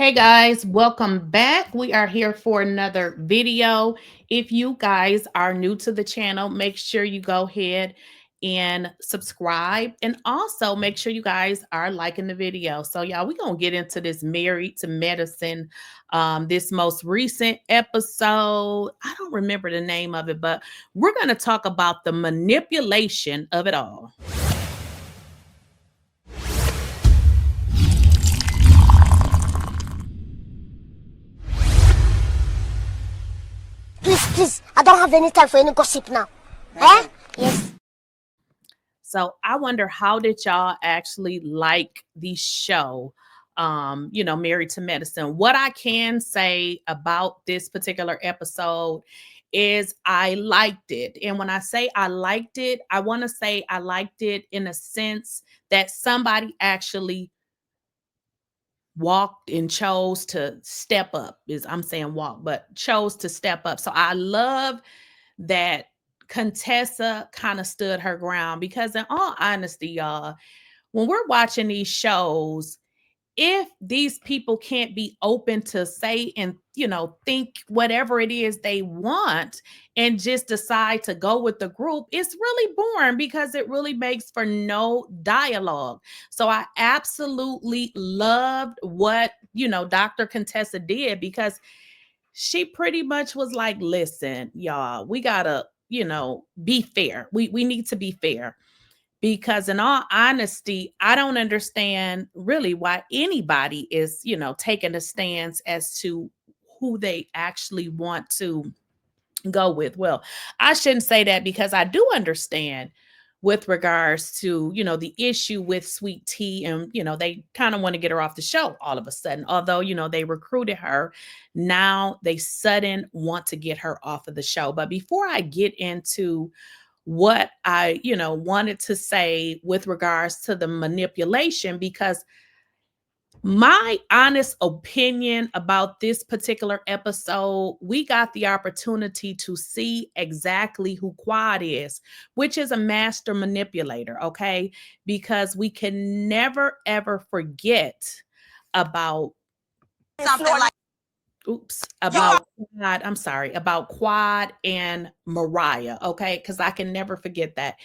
Hey guys, welcome back. We are here for another video. If you guys are new to the channel, make sure you go ahead and subscribe, and also make sure you guys are liking the video. So y'all, we're going to get into this Married to Medicine, this most recent episode. I don't remember the name of it, but we're going to talk about the manipulation of it all. Please, I don't have any time for any gossip now. Eh? Yes. So I wonder, how did y'all actually like the show? Married to Medicine. What I can say about this particular episode is I liked it. And when I say I liked it, I want to say I liked it in a sense that somebody actually walked and chose to step up. Is I'm saying walk, but chose to step up. So I love that Contessa kind of stood her ground, because in all honesty, y'all, when we're watching these shows, if these people can't be open to say and think whatever it is they want and just decide to go with the group, it's really boring because it really makes for no dialogue. So I absolutely loved what Dr. Contessa did, because she pretty much was like, listen, y'all, we gotta be fair. We need to be fair, because in all honesty, I don't understand really why anybody is taking a stance as to who they actually want to go with. Well, I shouldn't say that, because I do understand with regards to the issue with Sweet Tea, and they kind of want to get her off the show all of a sudden, although they recruited her. Now they sudden want to get her off of the show. But before I get into what I wanted to say with regards to the manipulation, because my honest opinion about this particular episode, we got the opportunity to see exactly who Quad is, which is a master manipulator, okay? Because we can never ever forget about Something like about Quad and Mariah, okay? Because I can never forget that.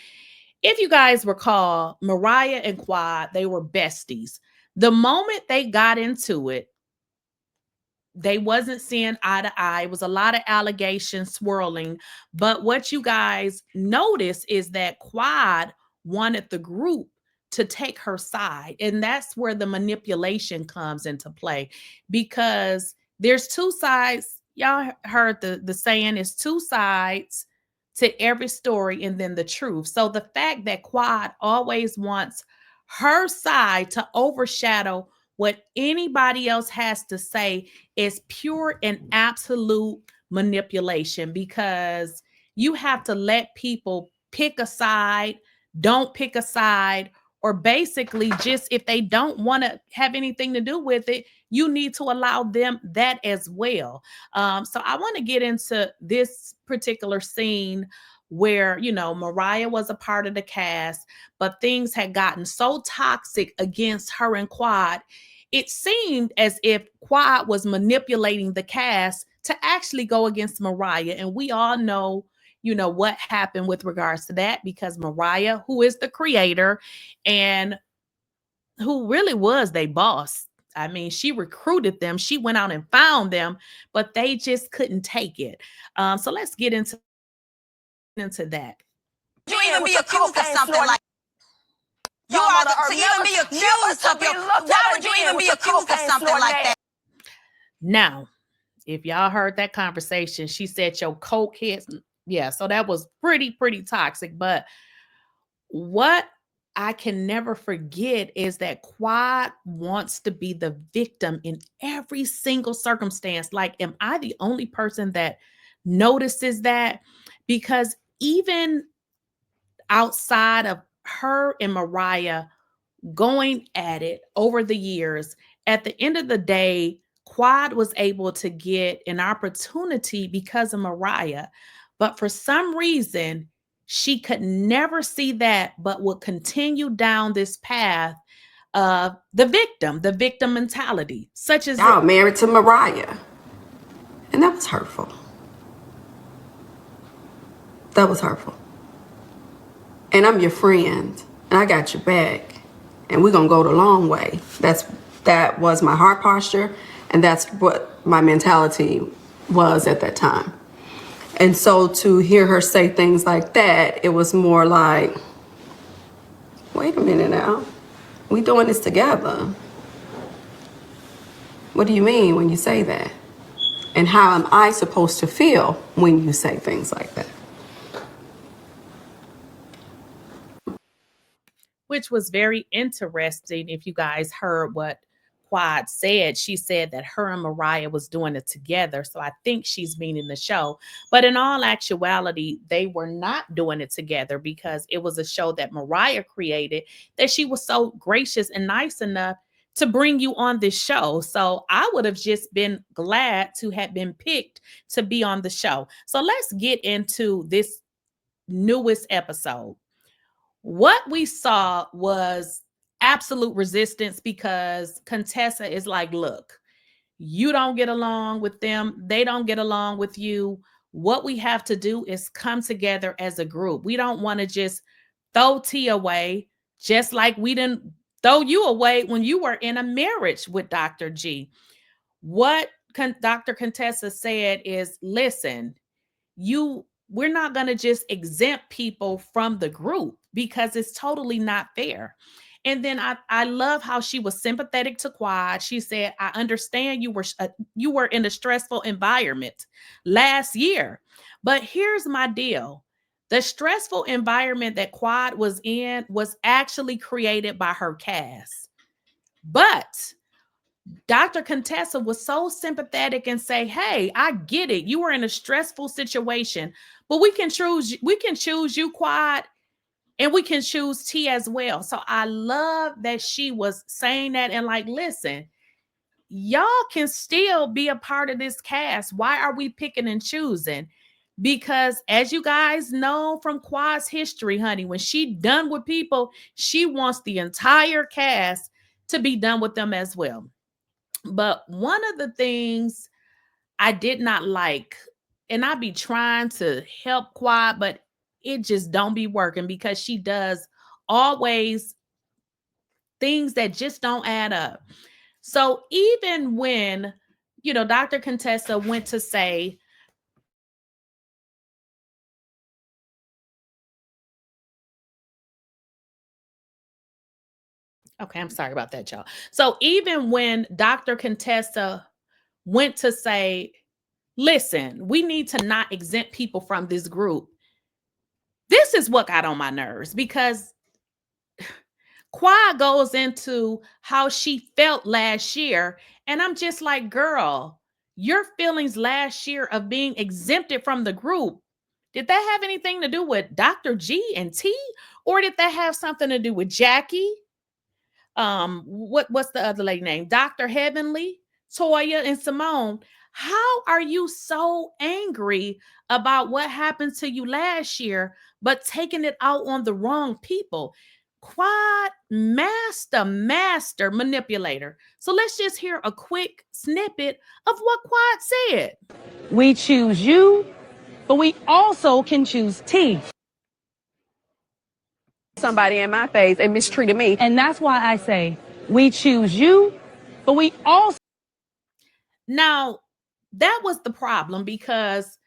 If you guys recall, Mariah and Quad, they were besties. The moment they got into it, they wasn't seeing eye to eye. It was a lot of allegations swirling. But what you guys notice is that Quad wanted the group to take her side. And that's where the manipulation comes into play, because there's two sides. Y'all heard the saying, is two sides to every story and then the truth. So the fact that Quad always wants her side to overshadow what anybody else has to say is pure and absolute manipulation, because you have to let people pick a side, don't pick a side, or basically just, if they don't want to have anything to do with it, you need to allow them that as well. So I want to get into this particular scene where Mariah was a part of the cast, but things had gotten so toxic against her and Quad. It seemed as if Quad was manipulating the cast to actually go against Mariah. And we all know, what happened with regards to that, because Mariah, who is the creator and who really was their boss, I mean, she recruited them, she went out and found them, but they just couldn't take it. So let's get into that. you even be accused of something like you are to even be accused of why would you even be accused of something like that? Now, if y'all heard that conversation, she said your coke hits. Yeah, so that was pretty toxic. But what I can never forget is that Quad wants to be the victim in every single circumstance. Like, am I the only person that notices that? Because even outside of her and Mariah going at it over the years, at the end of the day, Quad was able to get an opportunity because of Mariah. But for some reason, she could never see that, but would continue down this path of the victim mentality, such as y'all married to Mariah. And that was hurtful. That was hurtful. And I'm your friend, and I got your back, and we're gonna go the long way. That was my heart posture, and that's what my mentality was at that time. And so to hear her say things like that, it was more like, wait a minute now, we doing this together. What do you mean when you say that? And how am I supposed to feel when you say things like that? Which was very interesting. If you guys heard what Quad said, she said that her and Mariah was doing it together. So I think she's meaning the show. But in all actuality, they were not doing it together, because it was a show that Mariah created that she was so gracious and nice enough to bring you on this show. So I would have just been glad to have been picked to be on the show. So let's get into this newest episode. What we saw was absolute resistance, because Contessa is like, look, you don't get along with them. They don't get along with you. What we have to do is come together as a group. We don't want to just throw T away, just like we didn't throw you away when you were in a marriage with Dr. G. What Dr. Contessa said is, listen, we're not going to just exempt people from the group, because it's totally not fair. And then I love how she was sympathetic to Quad. She said, I understand you were in a stressful environment last year, but here's my deal. The stressful environment that Quad was in was actually created by her cast. But Dr. Contessa was so sympathetic and say, hey, I get it. You were in a stressful situation, but we can choose you, Quad, and we can choose T as well. So I love that she was saying that, and like, listen, y'all can still be a part of this cast. Why are we picking and choosing? Because as you guys know from Quad's history, honey, when she done with people, she wants the entire cast to be done with them as well. But one of the things I did not like, and I be trying to help Quad, but it just don't be working, because she does always things that just don't add up. So even when, Dr. Contessa went to say, okay, I'm sorry about that, y'all. So even when Dr. Contessa went to say, listen, we need to not exempt people from this group, this is what got on my nerves, because Quad goes into how she felt last year. And I'm just like, girl, your feelings last year of being exempted from the group, did that have anything to do with Dr. G and T? Or did that have something to do with Jackie? What's the other lady name? Dr. Heavenly, Toya, and Simone. How are you so angry about what happened to you last year, but taking it out on the wrong people? Quad master manipulator. So let's just hear a quick snippet of what Quad said. We choose you, but we also can choose T. Somebody in my face and mistreated me. And that's why I say we choose you, but we also. Now, that was the problem, because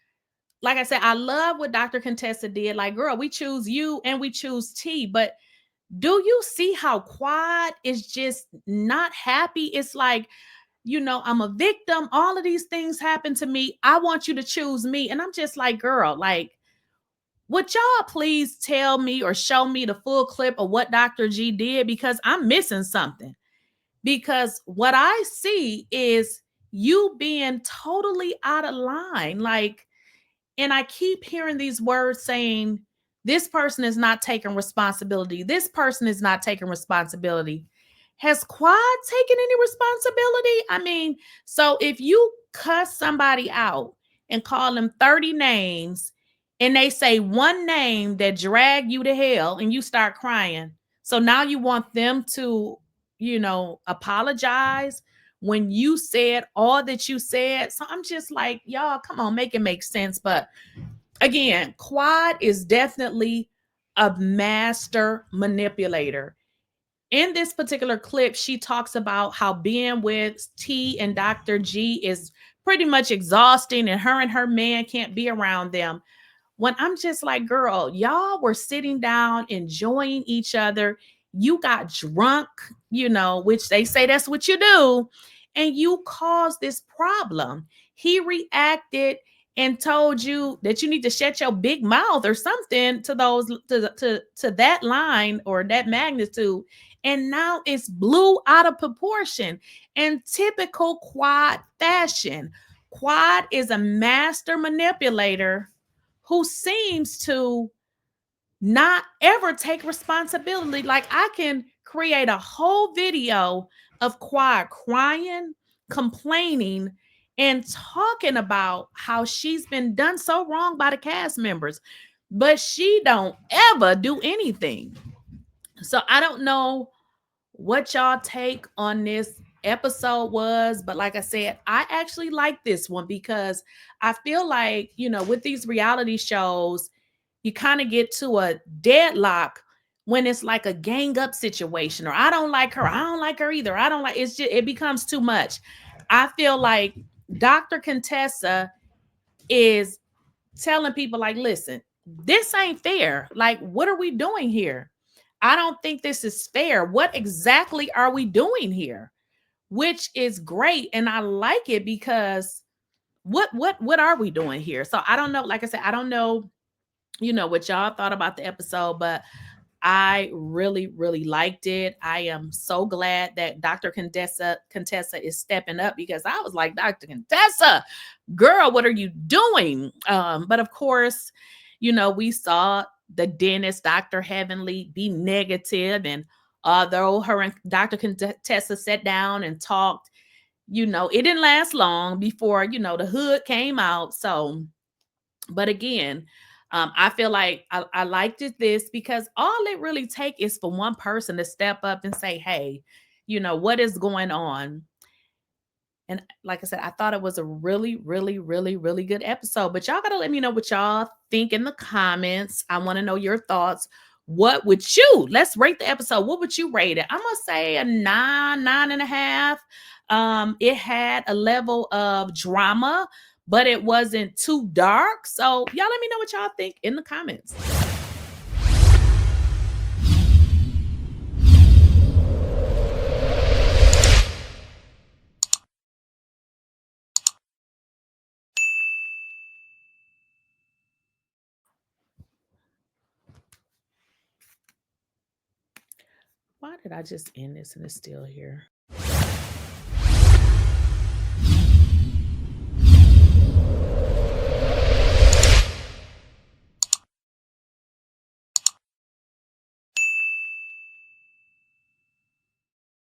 like I said, I love what Dr. Contessa did. Like, girl, we choose you and we choose T. But do you see how Quad is just not happy? It's like, I'm a victim. All of these things happen to me. I want you to choose me. And I'm just like, girl, like, would y'all please tell me or show me the full clip of what Dr. G did? Because I'm missing something. Because what I see is you being totally out of line. Like, and I keep hearing these words saying, this person is not taking responsibility. This person is not taking responsibility. Has Quad taken any responsibility? I mean, so if you cuss somebody out and call them 30 names, and they say one name that dragged you to hell and you start crying, so now you want them to apologize when you said all that you said. So I'm just like, y'all, come on, make it make sense. But again, Quad is definitely a master manipulator. In this particular clip, she talks about how being with T and Dr. G is pretty much exhausting, and her man can't be around them. When I'm just like, girl, y'all were sitting down enjoying each other. You got drunk, which they say that's what you do, and you caused this problem. He reacted and told you that you need to shut your big mouth or something to that line or that magnitude. And now it's blew out of proportion. In typical Quad fashion, Quad is a master manipulator who seems to not ever take responsibility. Like, I can create a whole video of Quad crying, complaining, and talking about how she's been done so wrong by the cast members, but she don't ever do anything. So I don't know what y'all take on this episode was, but like I said, I actually like this one because I feel like, with these reality shows, you kind of get to a deadlock when it's like a gang up situation, or I don't like her, I don't like her either, I don't like, it's just, it becomes too much. I feel like Dr. Contessa is telling people like, listen, this ain't fair. Like, what are we doing here? I don't think this is fair. What exactly are we doing here? Which is great. And I like it because what are we doing here? So I don't know. Like I said, I don't know, what y'all thought about the episode, but I really, really liked it. I am so glad that Dr. Contessa is stepping up, because I was like, Dr. Contessa, girl, what are you doing? But of course, we saw the dentist, Dr. Heavenly, be negative. And although her and Dr. Contessa sat down and talked, it didn't last long before, the hood came out. So, but again, I feel like I liked this because all it really takes is for one person to step up and say, hey, what is going on? And like I said, I thought it was a really, really, really, really good episode. But y'all got to let me know what y'all think in the comments. I want to know your thoughts. What would you, let's rate the episode. What would you rate it? I'm going to say a 9.5. It had a level of drama, but it wasn't too dark. So y'all let me know what y'all think in the comments. Why did I just end this and it's still here?